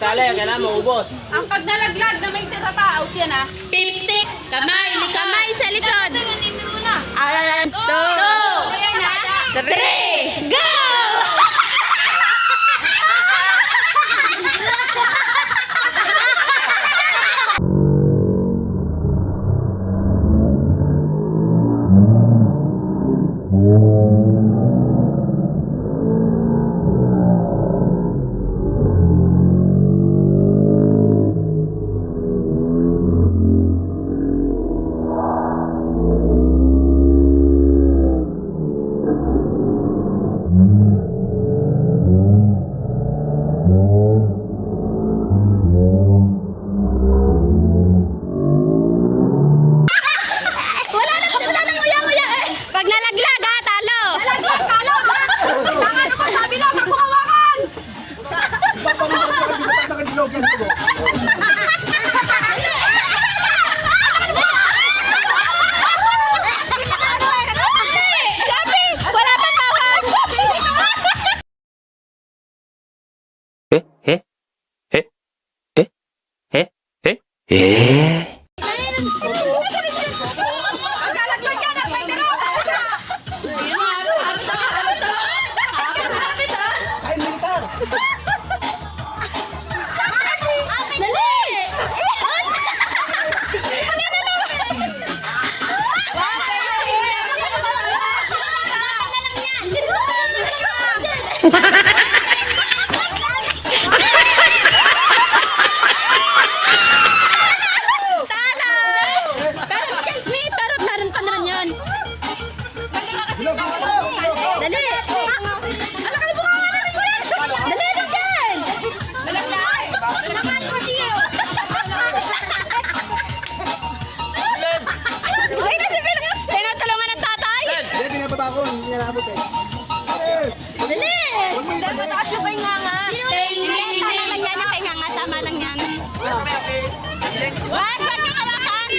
Tali, kailangan maubos. Ang pag nalaglag na may tira pa, out yan ah. 50. Kamay sa likod. Ayan. 2. 3. Go! Pag nalaglag ha, talo! Nalaglag, talo ha! Kailangan mo sabi lang, magkukawakan! Sabi, wala pang bawas! Pagkalaglag yan, may tira! Ayun nga, hapit ha! Hapit ha! Kain militar! Dali! Pero excuse me, pero meron pa naman yun. Dali! Ala ka na buka ka na kuya! Dali lang yan! Uy, kasi tinutulungan ng tatay! Hindi, pinababa ko. Hindi niya nakabot eh. Dali! Huwag mo ipatay. Tama lang yan, kay nga, tama lang yan. Wag nyo hawakan!